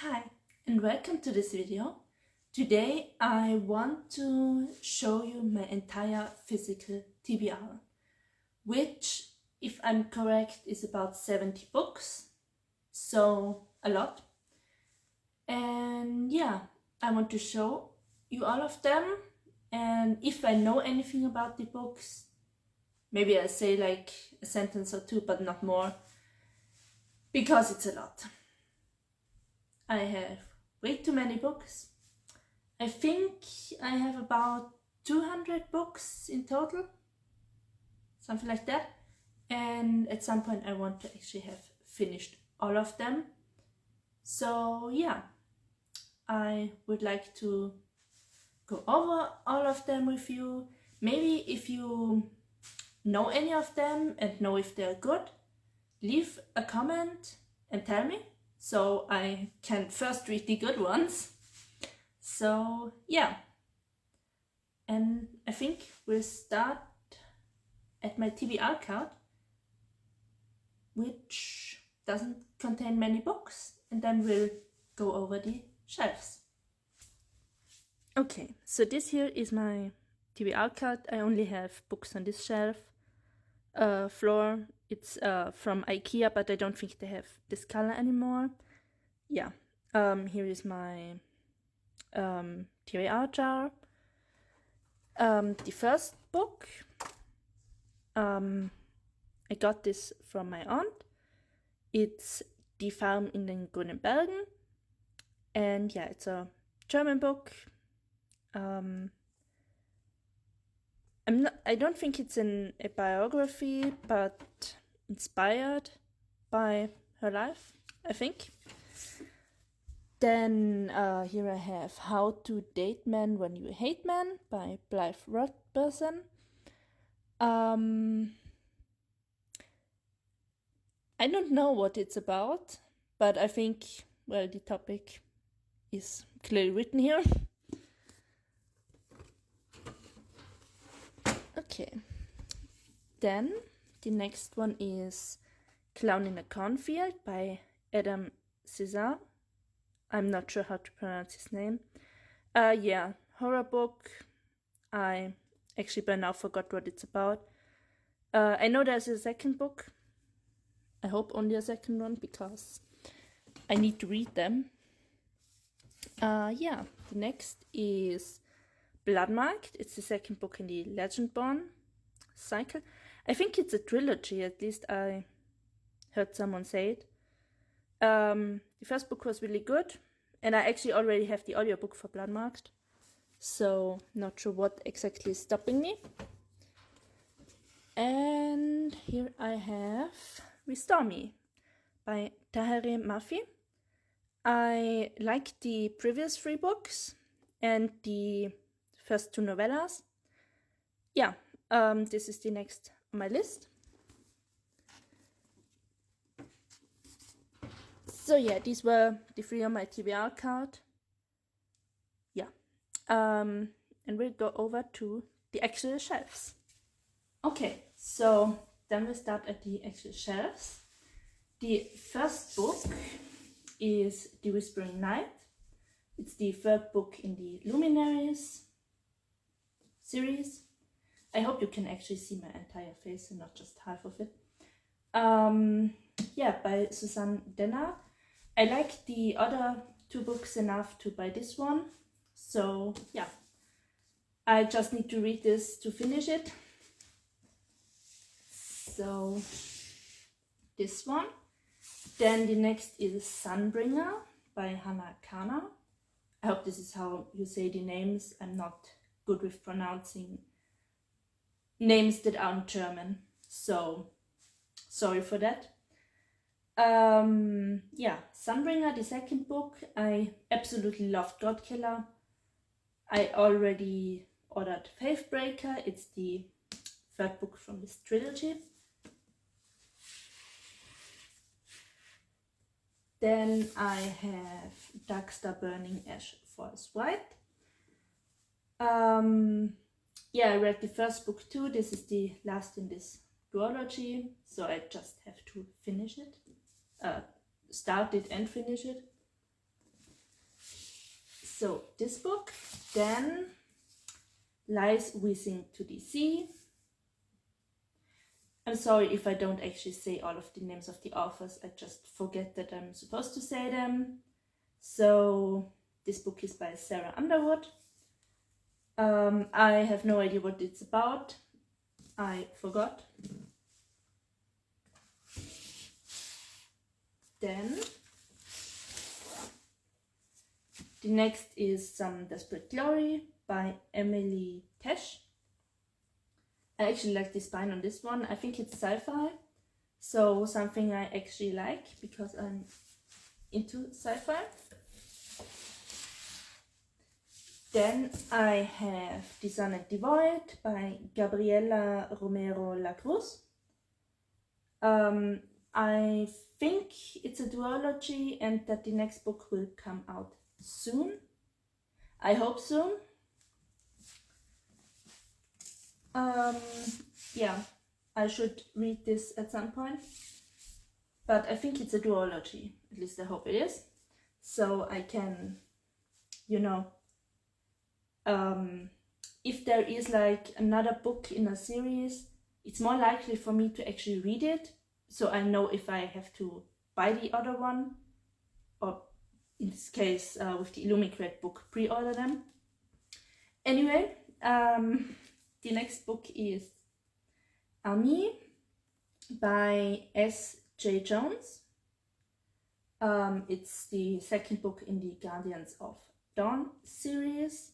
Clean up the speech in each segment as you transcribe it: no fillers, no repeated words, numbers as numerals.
Hi and welcome to this video. Today I want to show you my entire physical TBR, which, if I'm correct, is about 70 books, so a lot. And yeah, I want to show you all of them, and if I know anything about the books, maybe I say like a sentence or two, but not more, because it's a lot. I have way too many books. I think I have about 200 books in total, something like that. And at some point I want to actually have finished all of them. So yeah, I would like to go over all of them with you. Maybe if you know any of them and know if they're good, leave a comment and tell me, so I can first read the good ones. So yeah, and I think we'll start at my TBR card, which doesn't contain many books, and then we'll go over the shelves. Okay, so this here is my TBR card. I only have books on this shelf. Floor, it's from IKEA, but I don't think they have this color anymore. Yeah, here is my TBR jar. The first book, I got this from my aunt. It's Die Farm in den Grünen Bergen, and yeah, it's a German book. I don't think it's a biography, but inspired by her life, I think. Then here I have How to Date Men When You Hate Men by Blythe Robertson. I don't know what it's about, but I think, well, the topic is clearly written here. Okay. Then the next one is Clown in a Cornfield by Adam Cesar. I'm not sure how to pronounce his name. Yeah, horror book. I actually by now forgot what it's about. I know there's a second book. I hope only a second one, because I need to read them. Yeah, the next is Bloodmarked. It's the second book in the Legendborn cycle. I think it's a trilogy, at least I heard someone say it. The first book was really good, and I actually already have the audiobook for Bloodmarked, so not sure what exactly is stopping me. And here I have Restore Me by Tahereh Mafi. I like the previous 3 books and the first 2 novellas. Yeah, this is the next on my list. So yeah, these were the 3 on my TBR card. Yeah, and we'll go over to the actual shelves. Okay, so then we start at the actual shelves. The first book is The Whispering Night. It's the 3rd book in the Luminaries series. I hope you can actually see my entire face and not just half of it. Yeah, by Susanne Denner. I like the other 2 books enough to buy this one, so yeah, I just need to read this to finish it. So this one. Then the next is Sunbringer by Hannah Kana. I hope this is how you say the names. I'm not good with pronouncing names that aren't German, so sorry for that. Yeah, Sunbringer, the second book. I absolutely loved Godkiller. I already ordered Faithbreaker. It's the 3rd book from this trilogy. Then I have Darkstar Burning Ash Falls White. Yeah, I read the first book too. This is the last in this duology, so I just have to finish it. Start it and finish it. So this book, then Lies Whizzing to the Sea. I'm sorry if I don't actually say all of the names of the authors, I just forget that I'm supposed to say them. So this book is by Sarah Underwood. I have no idea what it's about. I forgot. Then the next is Some Desperate Glory by Emily Tesh. I actually like the spine on this one. I think it's sci-fi, so something I actually like because I'm into sci-fi. Then I have The Sun and the Void by Gabriela Romero Lacruz. I think it's a duology and that the next book will come out soon. I hope soon. Yeah, I should read this at some point. But I think it's a duology, at least I hope it is. So I can, you know, if there is like another book in a series, it's more likely for me to actually read it. So I know if I have to buy the other one, or in this case, with the Illumicrate book, pre-order them. Anyway, the next book is Ami by S.J. Jones. It's the second book in the Guardians of Dawn series.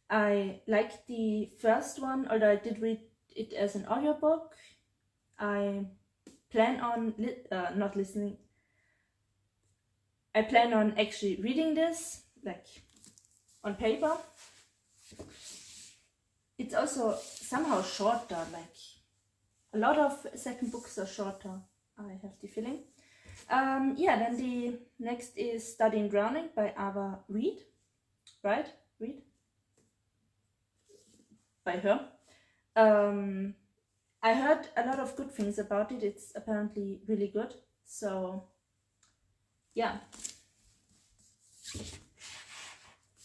I liked the first one, although I did read it as an audiobook. I plan on not listening. I plan on actually reading this, like on paper. It's also somehow shorter, like a lot of second books are shorter, I have the feeling. Yeah, then the next is Studying Drowning by Ava Reed, right? Reed? By her. I heard a lot of good things about it. It's apparently really good. So, yeah.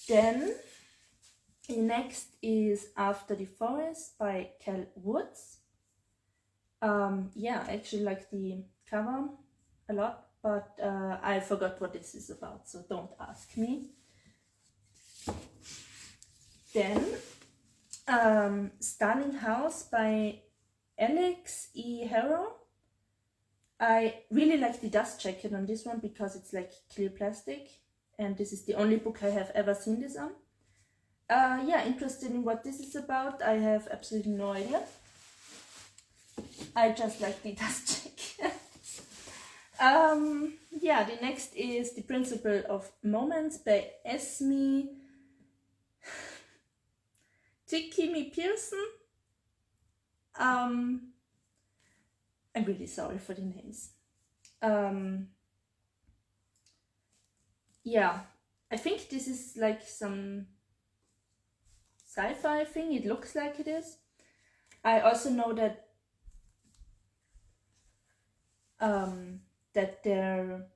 Then, the next is After the Forest by Cal Woods. Yeah, I actually like the cover a lot, but I forgot what this is about, so don't ask me. Then, Stunning House by Alex E. Harrow. I really like the dust jacket on this one because it's like clear plastic, and this is the only book I have ever seen this on. Yeah, interested in what this is about, I have absolutely no idea. I just like the dust jacket. Yeah, the next is The Principle of Moments by Esme Tikimi Pearson. I'm really sorry for the names. Yeah, I think this is like some sci-fi thing. It looks like it is. I also know that that there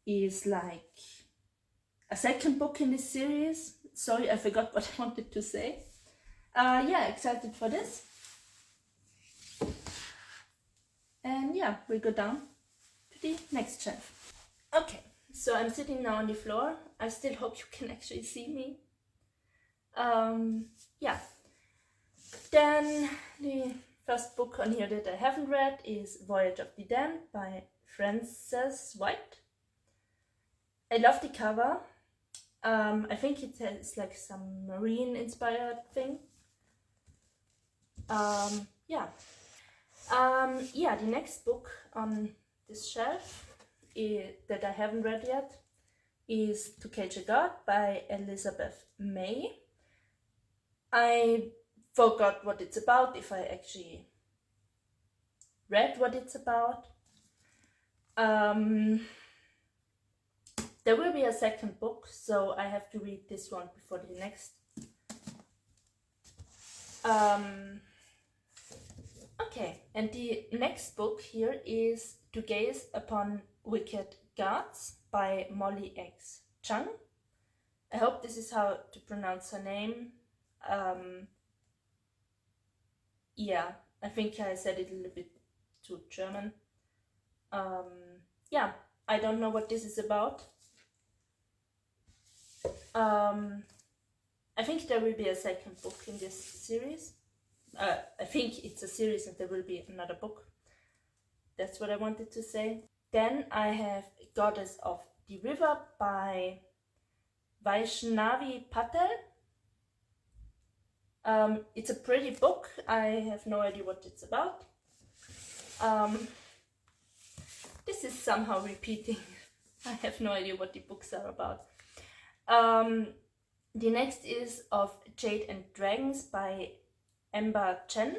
is like a second book in this series. Sorry, I forgot what I wanted to say. Yeah, excited for this. And yeah, we'll go down to the next shelf. Okay, so I'm sitting now on the floor. I still hope you can actually see me. Yeah. Then the first book on here that I haven't read is Voyage of the Damned by Frances White. I love the cover. I think it has like some marine inspired thing. Yeah. Yeah, the next book on this shelf that I haven't read yet is To Cage a God by Elizabeth May. I forgot what it's about, if I actually read what it's about. There will be a second book, so I have to read this one before the next. Okay, and the next book here is To Gaze Upon Wicked Gods by Molly X. Chung. I hope this is how to pronounce her name. Yeah, I think I said it a little bit too German. Yeah, I don't know what this is about. I think there will be a second book in this series. I think it's a series and there will be another book. That's what I wanted to say. Then I have Goddess of the River by Vaishnavi Patel. It's a pretty book. I have no idea what it's about. This is somehow repeating. I have no idea what the books are about. The next is of Jade and Dragons by Ember Chen.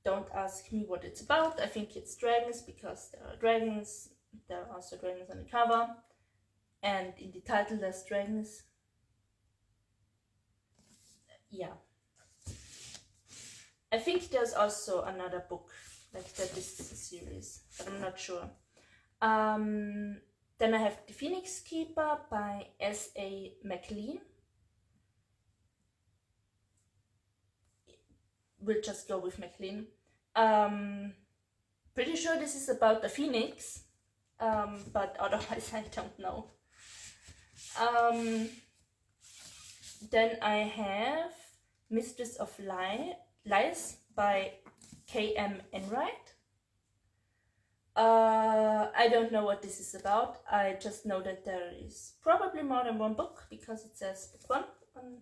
Don't ask me what it's about. I think it's dragons because there are dragons. There are also dragons on the cover. And in the title there's dragons. Yeah. I think there's also another book like that. This is a series, but I'm not sure. Then I have The Phoenix Keeper by S.A. McLean. We'll just go with McLean. Pretty sure this is about the phoenix, but otherwise I don't know. Then I have Mistress of Lies by K.M. Enright. I don't know what this is about. I just know that there is probably more than one book because it says book 1 on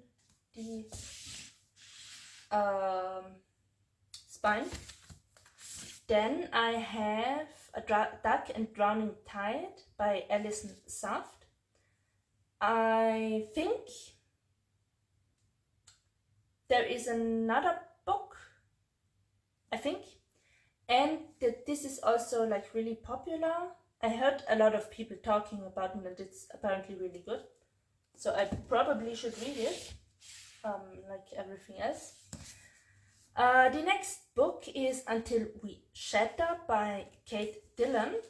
the spine. Then I have A Dark and Drowning Tide by Alison Saft. I think there is another book, I think, and that this is also like really popular. I heard a lot of people talking about it and it's apparently really good. So I probably should read it, like everything else. The next book is Until We Shatter by Kate Dillon.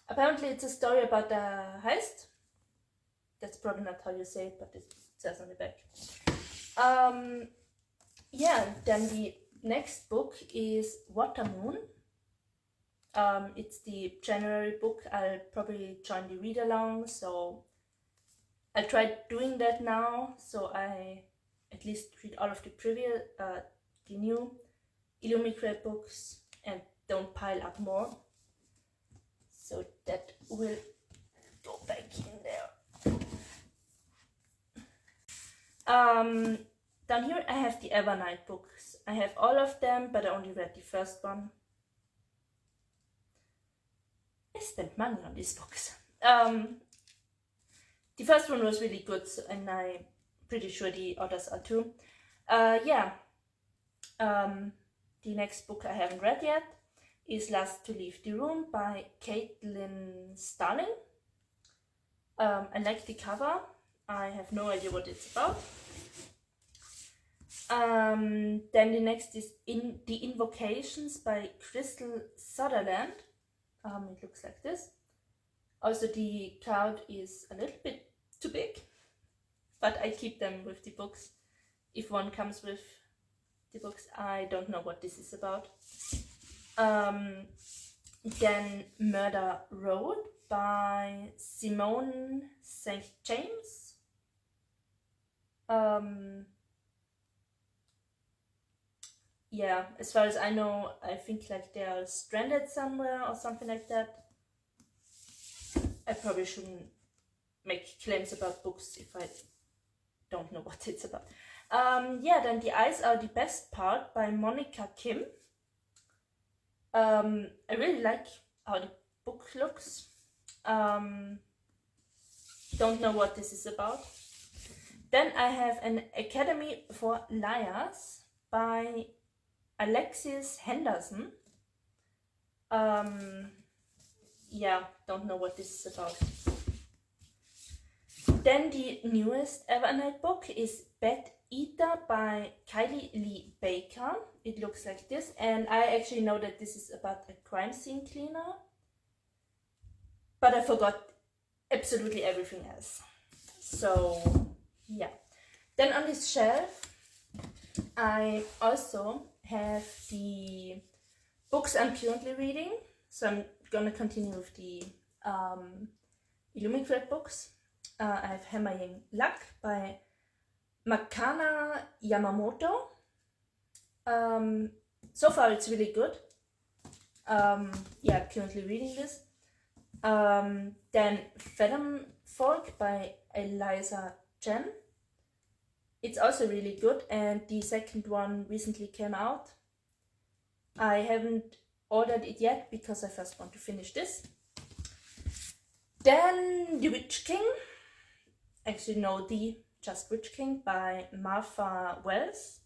Apparently it's a story about a heist. That's probably not how you say it, but it says on the back. Yeah, then the next book is Watermoon. It's the January book. I'll probably join the read along, so I tried doing that now, so I at least read all of the previous, the new Illumicrate books and don't pile up more. So that will go back in there. Down here I have the Evernight books. I have all of them, but I only read the first one. I spent money on these books. The first one was really good, and I'm pretty sure the others are too. Yeah. The next book I haven't read yet is Last to Leave the Room by Caitlin Starling. I like the cover. I have no idea what it's about. Then the next is The Invocations by Crystal Sutherland. It looks like this. Also the cloud is a little bit too big, but I keep them with the books. If one comes with the books, I don't know what this is about. Then Murder Road by Simone St. James. Yeah, as far as I know, I think like they are stranded somewhere or something like that. I probably shouldn't make claims about books if I don't know what it's about. Yeah, then The Eyes Are the Best Part by Monica Kim. I really like how the book looks. Don't know what this is about. Then I have An Academy for Liars by Alexis Henderson. Yeah, don't know what this is about. Then the newest Evernight book is Bed Eater by Kylie Lee Baker. It looks like this, and I actually know that this is about a crime scene cleaner, but I forgot absolutely everything else. So yeah. Then on this shelf I also have the books I'm currently reading. So I'm gonna continue with the Illuminated books. I have Hammering Luck by Makana Yamamoto. So far it's really good. Yeah, currently reading this. Then Venom Fork by Eliza Chen. It's also really good, and the second one recently came out. I haven't ordered it yet because I first want to finish this. Then The Witch King. Actually no, just Witch King by Martha Wells.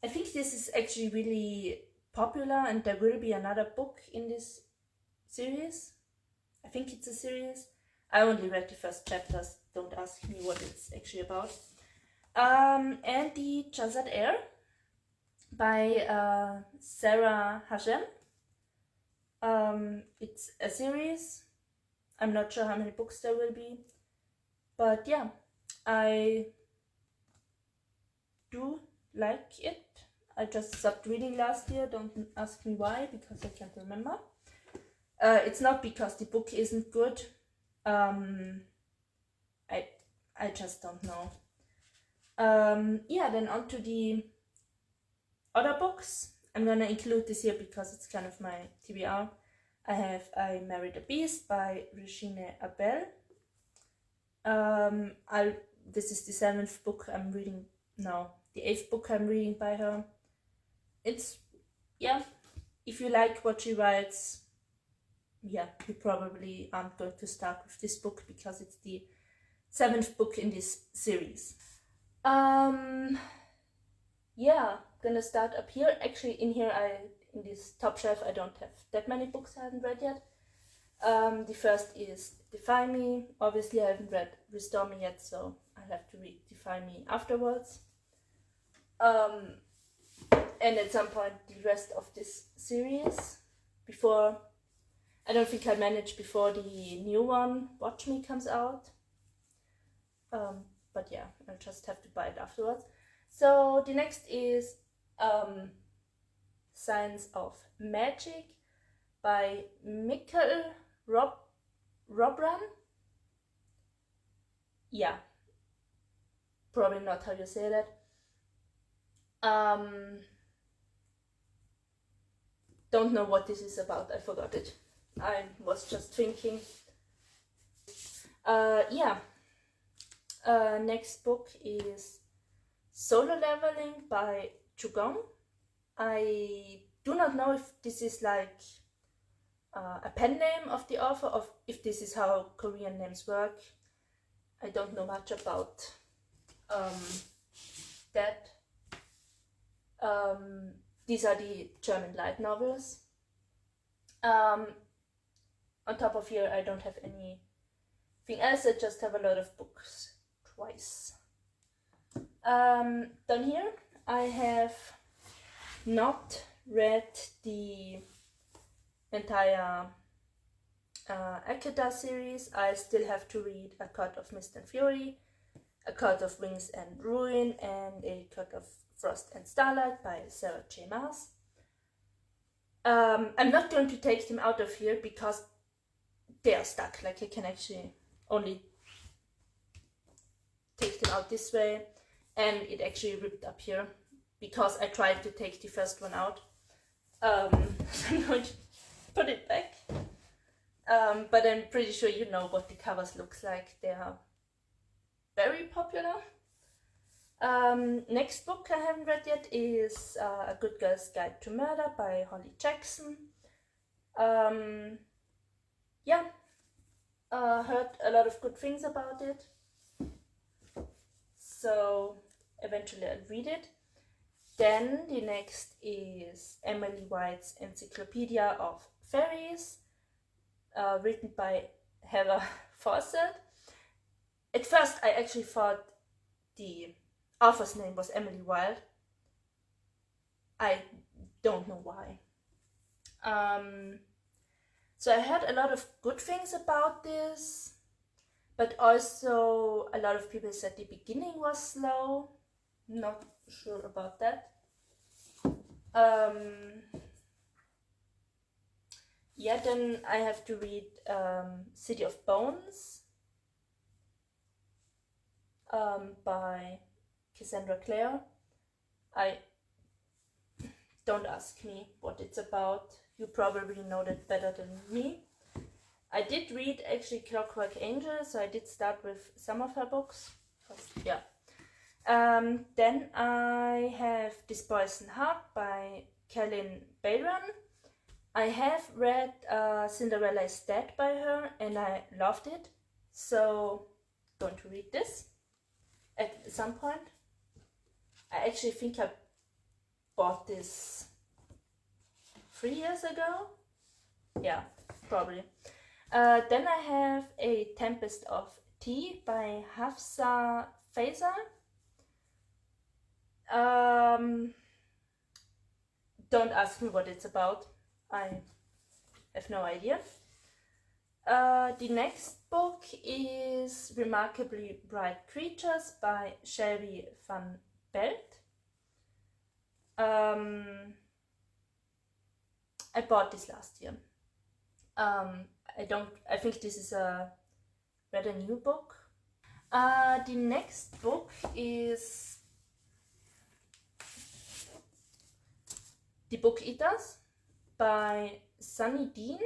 I think this is actually really popular, and there will be another book in this series. I think it's a series. I only read the first chapters, don't ask me what it's actually about. And the Jazad Air by Sarah Hashem. It's a series. I'm not sure how many books there will be, but yeah, I do like it. I just stopped reading last year. Don't ask me why, because I can't remember. It's not because the book isn't good. I just don't know. Yeah, then on to the other books. I'm gonna include this here because it's kind of my TBR. I have I Married a Beast by Regine Abel. This is the 7th book I'm reading now. The 8th book I'm reading by her. It's, yeah, if you like what she writes, yeah, you probably aren't going to start with this book because it's the 7th book in this series. Yeah, gonna start up here. Actually, in this top shelf, I don't have that many books I haven't read yet. The first is Defy Me. Obviously, I haven't read Restore Me yet, so I'll have to read Defy Me afterwards. And at some point, the rest of this series. I don't think I'll manage before the new one, Watch Me, comes out. But yeah, I'll just have to buy it afterwards. So the next is Science of Magic by Mikkel Robran. Yeah, probably not how you say that. Don't know what this is about, I forgot it. I was just thinking. Yeah. Next book is Solo Leveling by Chugong. I do not know if this is like a pen name of the author, or if this is how Korean names work. I don't know much about that. These are the German light novels. On top of here, I don't have anything else. I just have a lot of books twice. Down here, I have not read the entire Akeda series. I still have to read A Court of Mist and Fury, A Court of Wings and Ruin, and A Court of Frost and Starlight by Sarah J. Maas. I'm not going to take them out of here because they are stuck. Like, I can actually only take them out this way, and it actually ripped up here because I tried to take the first one out. So I'm going to put it back. But I'm pretty sure you know what the covers looks like. They are very popular. Next book I haven't read yet is A Good Girl's Guide to Murder by Holly Jackson. Yeah, heard a lot of good things about it, so eventually I'll read it. Then the next is Emily White's Encyclopedia of Fairies, written by Heather Fawcett. At first I actually thought the author's name was Emily Wilde. I don't know why. So I heard a lot of good things about this, but also a lot of people said the beginning was slow. Not sure about that. Yeah, then I have to read City of Bones by Cassandra Clare. Don't ask me what it's about. You probably know that better than me. I did read actually Clockwork Angel, so I did start with some of her books. Yeah. Then I have This Poison Heart by Kathleen Bayron. I have read Cinderella is Dead by her and I loved it. So going to read this at some point. I actually think I bought this 3 years ago. Yeah, probably. Then I have A Tempest of Tea by Hafsa Faisal. Don't ask me what it's about. I have no idea. The next book is Remarkably Bright Creatures by Shelby van Belt. I bought this last year. I think this is a rather new book. The next book is The Book Eaters by Sunny Dean.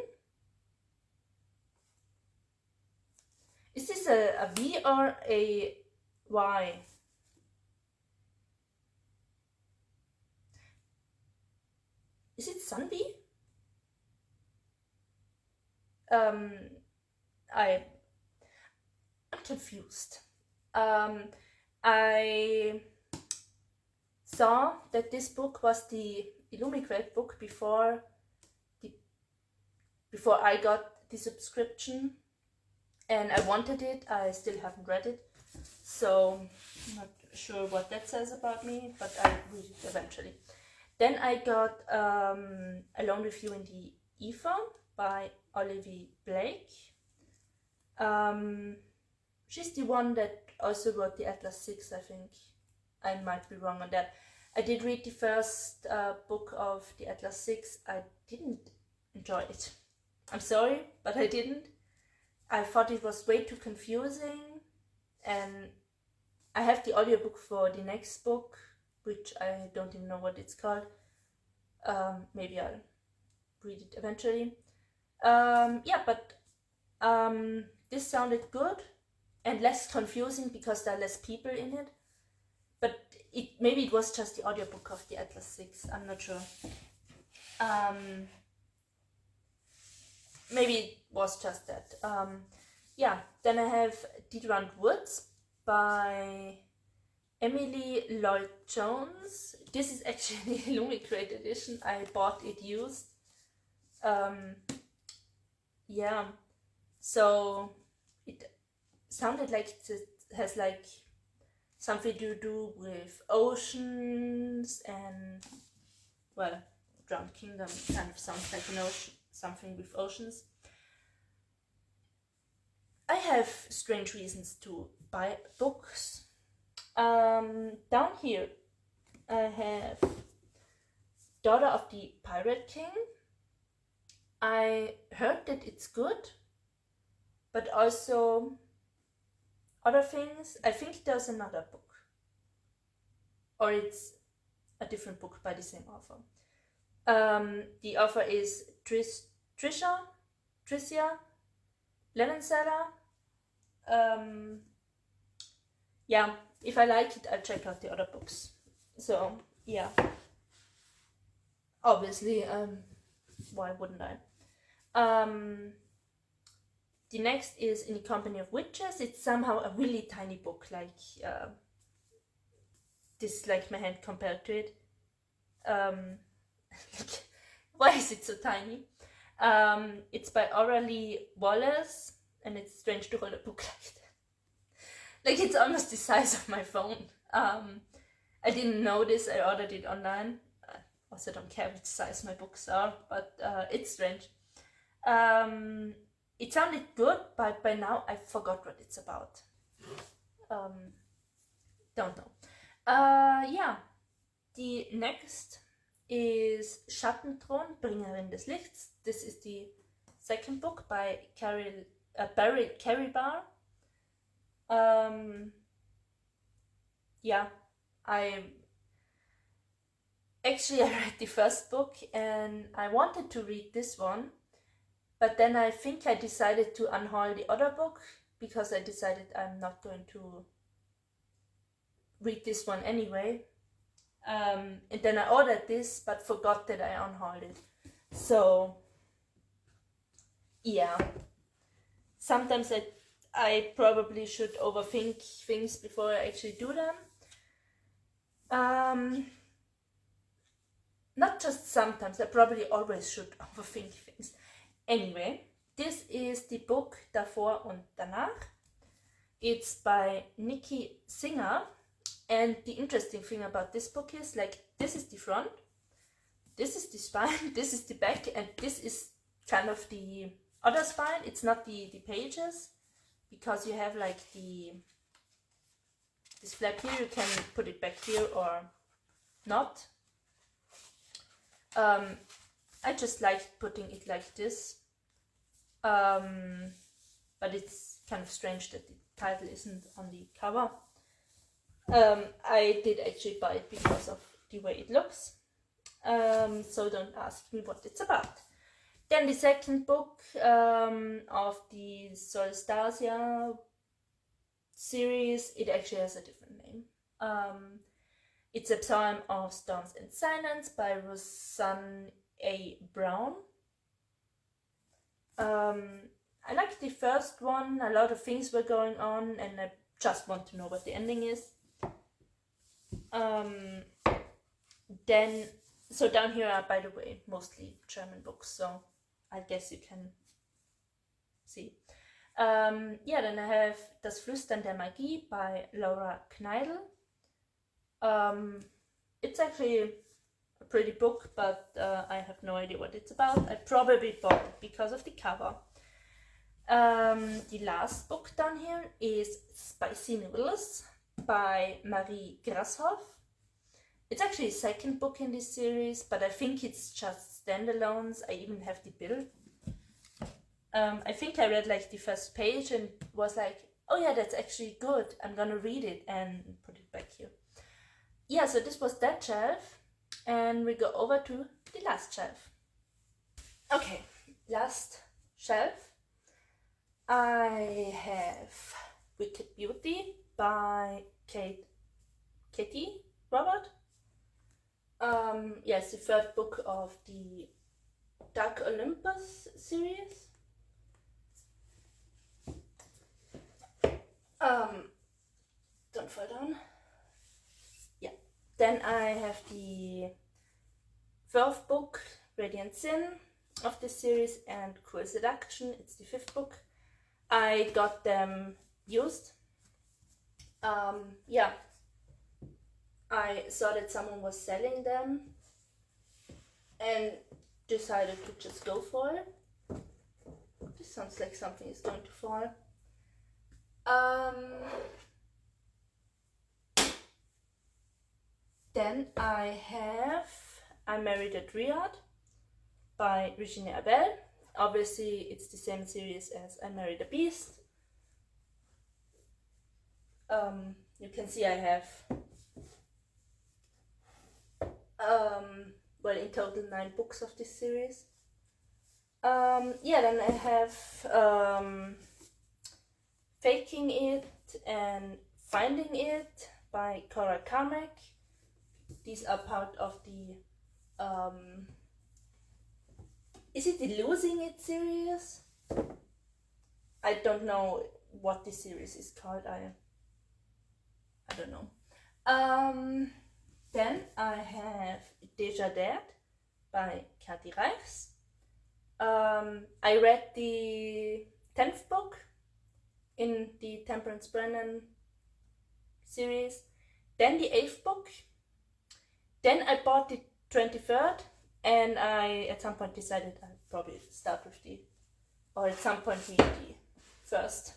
Is this a V or a Y? Is it Sunby? I'm confused. I saw that this book was the Illumicrate book before I got the subscription, and I wanted it. I still haven't read it, so I'm not sure what that says about me, but I'll read it eventually. Then I got A Long Review in the Ether by Olivia Blake. She's the one that also wrote the Atlas 6, I think. I might be wrong on that. I did read the first book of the Atlas 6. I didn't enjoy it. I'm sorry, but I didn't. I thought it was way too confusing, and I have the audiobook for the next book, which I don't even know what it's called. Maybe I'll read it eventually. But this sounded good and less confusing because there are less people in it. But maybe it was just the audiobook of the Atlas 6. I'm not sure. Maybe it was just that. Then I have Deodorant Woods by Emily Lloyd Jones. This is actually the Illumicrate edition. I bought it used. So it sounded like it has like something to do with oceans and, well, Drowned Kingdom kind of sounds like an ocean, something with oceans. I have strange reasons to buy books. Down here I have Daughter of the Pirate King. I heard that it's good, but also other things. I think there's another book, or it's a different book by the same author. The author is Tricia Lemonseller. If I like it, I'll check out the other books. So yeah, obviously, why wouldn't I? The next is In the Company of Witches. It's somehow a really tiny book, like this is like my hand compared to it. Why is it so tiny? It's by Aurelie Wallace, and it's strange to hold a book like that. Like, it's almost the size of my phone. I didn't know this. I ordered it online. Also don't care which size my books are, but it's strange. It sounded good, but by now I forgot what it's about. Don't know. Yeah, the next is Schattenthron, Bringerin des Lichts. This is the second book by Barry Carribar. Yeah, I read the first book and I wanted to read this one, but then I think I decided to unhaul the other book because I decided I'm not going to read this one anyway. And then I ordered this but forgot that I unhauled it. So yeah, sometimes I probably should overthink things before I actually do them. Not just sometimes, I probably always should overthink things. Anyway, this is the book Davor und Danach. It's by Nikki Singer, and the interesting thing about this book is, like, this is the front, this is the spine, this is the back, and this is kind of the other spine. It's not the pages, because you have like this flap here, you can put it back here or not. I just like putting it like this, but it's kind of strange that the title isn't on the cover. I did actually buy it because of the way it looks, so don't ask me what it's about. Then the second book of the Solstasia series, it actually has a different name. It's A Psalm of Storms and Silence by Rosanne A. Brown. I liked the first one. A lot of things were going on and I just want to know what the ending is. Then, so down here are, by the way, mostly German books, so I guess you can see. Yeah, then I have Das Flüstern der Magie by Laura Kneidl. It's actually a pretty book, but I have no idea what it's about. I probably bought it because of the cover. The last book down here is Spicy Noodles by Marie Grashoff. It's actually the second book in this series, but I think it's just standalones. I even have the bill. I think I read like the first page and was like, oh yeah, that's actually good. I'm gonna read it and put it back here. Yeah, so this was that shelf, and we go over to the last shelf. Okay, last shelf. I have Wicked Beauty by Katie Robert. Yes, the third book of the Dark Olympus series. Don't fall down. Yeah. Then I have the fourth book, Radiant Sin, of this series, and Cruel Seduction. It's the fifth book. I got them used. Yeah. I saw that someone was selling them and decided to just go for it. This sounds like something is going to fall. Then I have I Married at Riyadh by Regine Abel. Obviously it's the same series as I Married a Beast. You can see I have well, in total 9 books of this series. Yeah, then I have Faking It and Finding It by Cora Carmack. These are part of the is it the Losing It series? I don't know what this series is called. I don't know. Then I have Deja Dead by Kathy Reichs. I read the 10th book in the Temperance Brennan series. then the 8th book. Then I bought the 23rd, and I at some point decided I'd probably start with or at some point read the first.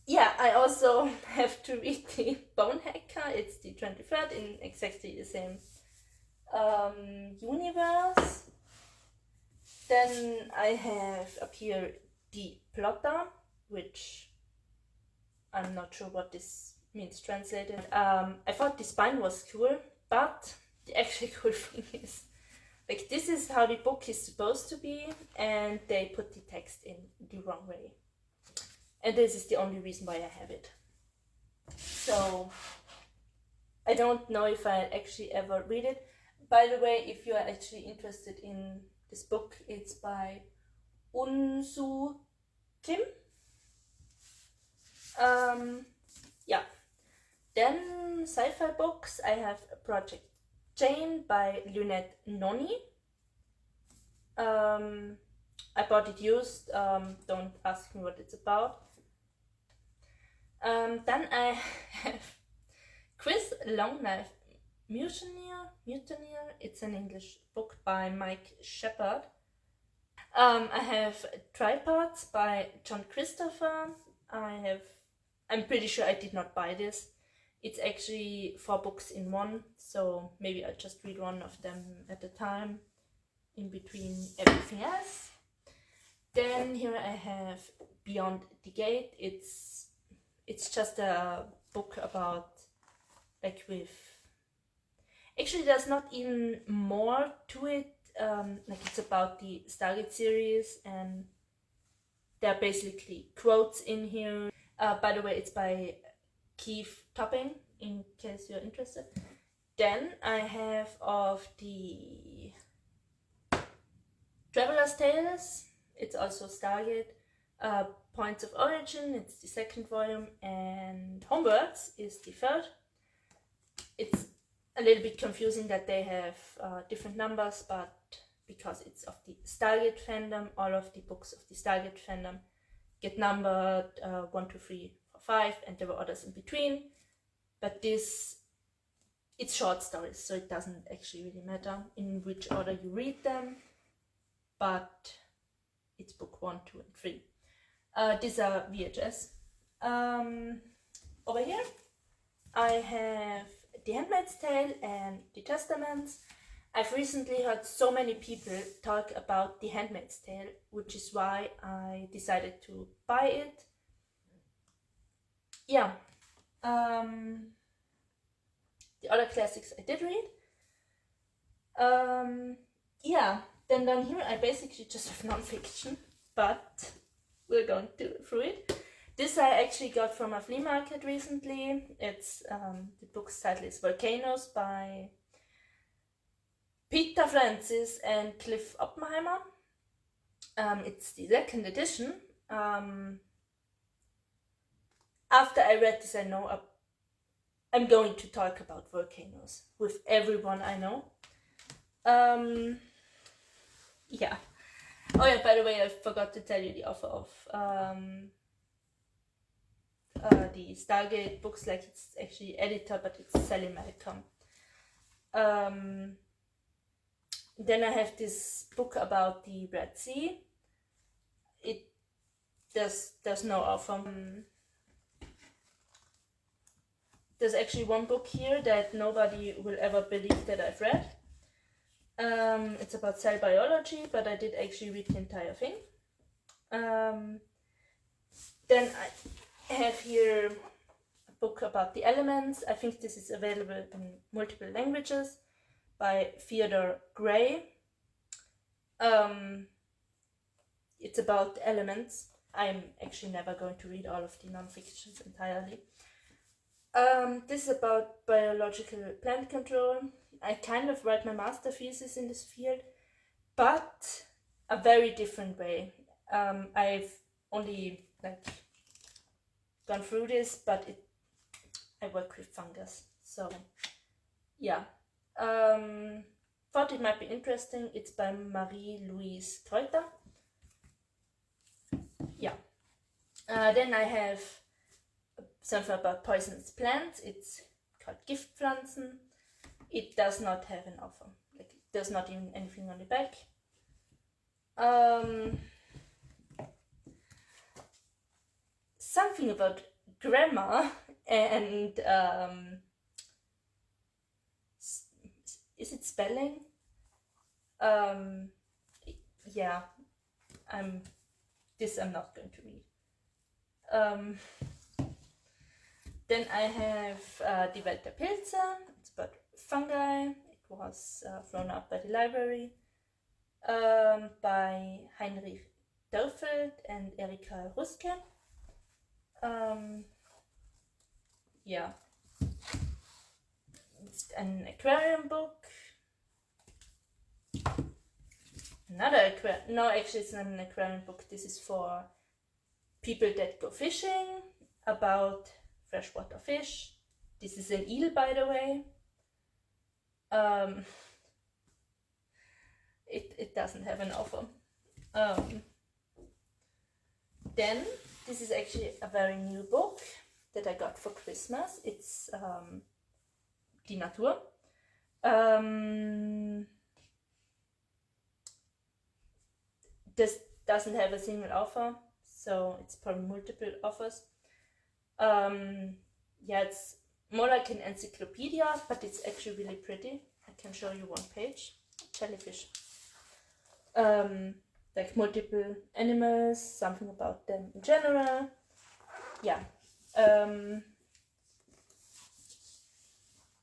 Yeah, I also have to read the Bone Hacker. It's the 23rd in exactly the same universe. Then I have up here the Plotter, which I'm not sure what this means translated. I thought the spine was cool, but the actually cool thing is, like, this is how the book is supposed to be, and they put the text in the wrong way. And this is the only reason why I have it. So I don't know if I'll actually ever read it. By the way, if you are actually interested in this book, it's by Unsu Kim. Yeah. Then sci-fi books, I have Project Jane by Lunette Noni. I bought it used, don't ask me what it's about. Then I have Chris Longknife Mutineer. It's an English book by Mike Shepard. I have Tripods by John Christopher. I'm pretty sure I did not buy this. It's actually 4 books in one, so maybe I'll just read one of them at a time in between everything else. Then here I have Beyond the Gate. It's just a book about, like, with... Actually, there's not even more to it. Like, it's about the Stargate series, and there are basically quotes in here. By the way, it's by Keith Topping, in case you're interested. Then I have of the Traveler's Tales. It's also Stargate. Points of Origin, it's the 2nd volume, and Homeworlds is the 3rd. It's a little bit confusing that they have different numbers, but because it's of the Stargate fandom, all of the books of the Stargate fandom get numbered 1, 2, 3, 4, 5, and there were others in between. But it's short stories, so it doesn't actually really matter in which order you read them. But it's book 1, 2, and 3. These are VHS. Over here I have The Handmaid's Tale and The Testaments. I've recently heard so many people talk about The Handmaid's Tale, which is why I decided to buy it. Yeah. The other classics I did read. Yeah. Then down here I basically just have non-fiction, but we're going through it. This I actually got from a flea market recently. It's the book's title is Volcanoes by Peter Francis and Cliff Oppenheimer. It's the 2nd edition. After I read this, I know I'm going to talk about volcanoes with everyone I know. Yeah. Oh yeah, by the way, I forgot to tell you the author of the Stargate books. Like, it's actually editor, but it's Sally Malcolm. Then I have this book about the Red Sea. There's no author. There's actually one book here that nobody will ever believe that I've read. It's about cell biology, but I did actually read the entire thing. Then I have here a book about the elements. I think this is available in multiple languages, by Theodore Gray. It's about the elements. I'm actually never going to read all of the non-fictions entirely. This is about biological plant control. I kind of write my master thesis in this field, but a very different way. I've only gone through this, but I work with fungus, so yeah. Thought it might be interesting. It's by Marie-Louise Kreuter. Yeah. Then I have something about poisonous plants. It's called Giftpflanzen. It does not have an offer. Like, there's not even anything on the back. Something about grammar and is it spelling? Yeah, I'm not going to read. Then I have Die Welt der Pilze. It's about fungi. It was thrown out by the library by Heinrich Dörfeld and Erika Ruske. Yeah, it's an aquarium book. Another aquarium. No, actually, it's not an aquarium book. This is for people that go fishing, about freshwater fish. This is an eel, by the way. It doesn't have an offer. Then this is actually a very new book that I got for Christmas. It's Die Natur. This doesn't have a single offer, so it's probably multiple offers. Yeah, it's more like an encyclopedia, but it's actually really pretty. I can show you one page. Jellyfish. Like multiple animals, something about them in general. Yeah.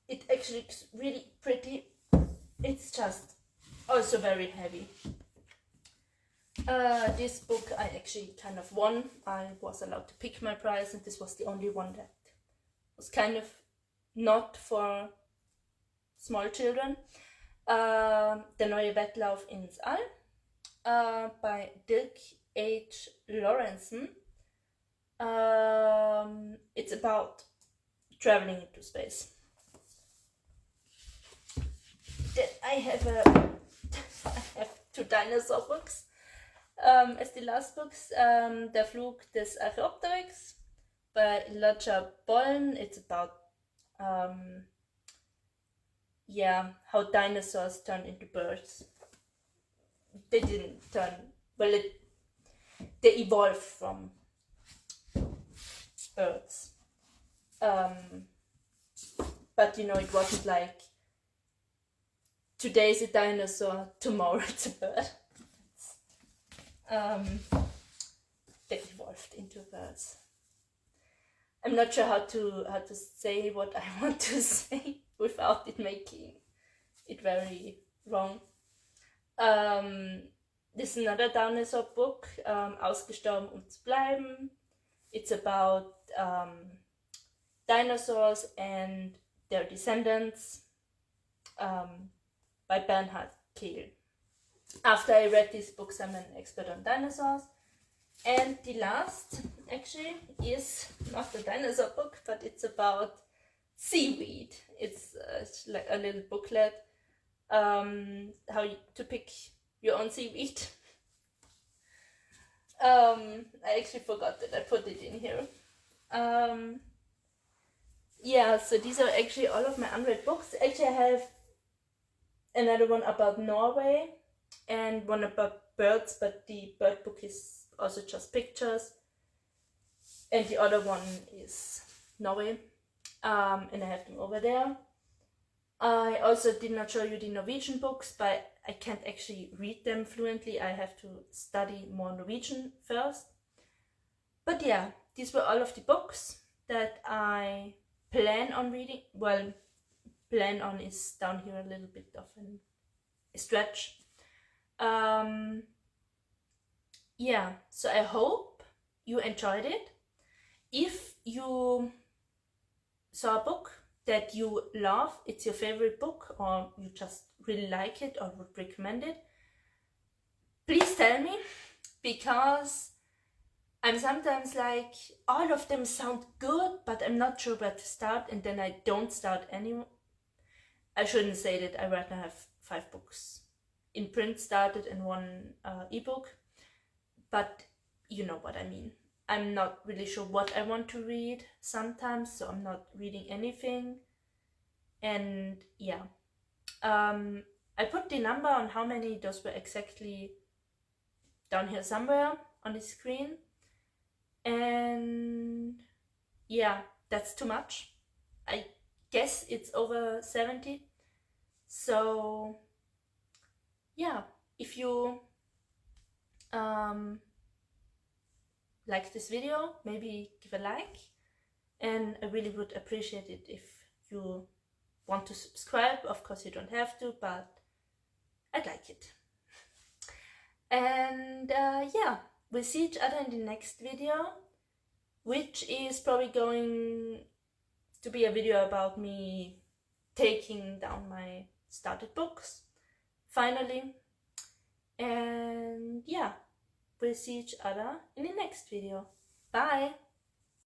It actually looks really pretty. It's just also very heavy. This book I actually kind of won. I was allowed to pick my prize, and this was the only one that was kind of not for small children. Der neue Wettlauf ins All by Dirk H. Lawrenson. It's about traveling into space. Then I have two dinosaur books. As the last books, Der Flug des Archaeopteryx by Lodger Bollen. It's about how dinosaurs turned into birds. They didn't turn, well, they evolved from birds. But it wasn't like today's a dinosaur, tomorrow it's a bird. They evolved into birds. I'm not sure how to say what I want to say without it making it very wrong. This is another dinosaur book, Ausgestorben zu bleiben. It's about dinosaurs and their descendants, by Bernhard Kehl. After I read these books, I'm an expert on dinosaurs. And the last, actually, is not a dinosaur book, but it's about seaweed. It's like a little booklet, how to pick your own seaweed. I actually forgot that I put it in here. So these are actually all of my unread books. Actually, I have another one about Norway and one about birds, but the bird book is also just pictures, and the other one is Norway, and I have them over there. I also did not show you the Norwegian books, but I can't actually read them fluently. I have to study more Norwegian first. But yeah, these were all of the books that I plan on reading. Well, plan on is down here a little bit of a stretch. So I hope you enjoyed it. If you saw a book that you love, it's your favorite book, or you just really like it or would recommend it, please tell me, because I'm sometimes like, all of them sound good, but I'm not sure where to start, and then I don't start anymore. I shouldn't say that. I rather have 5 books in print started and 1 ebook, but you know what I mean. I'm not really sure what I want to read sometimes, so I'm not reading anything. And yeah, I put the number on how many those were exactly down here somewhere on the screen. And yeah, that's too much. I guess it's over 70. So yeah, if you like this video, maybe give a like, and I really would appreciate it if you want to subscribe. Of course you don't have to, but I'd like it. And yeah, we'll see each other in the next video, which is probably going to be a video about me taking down my started books finally. And yeah, we'll see each other in the next video. Bye!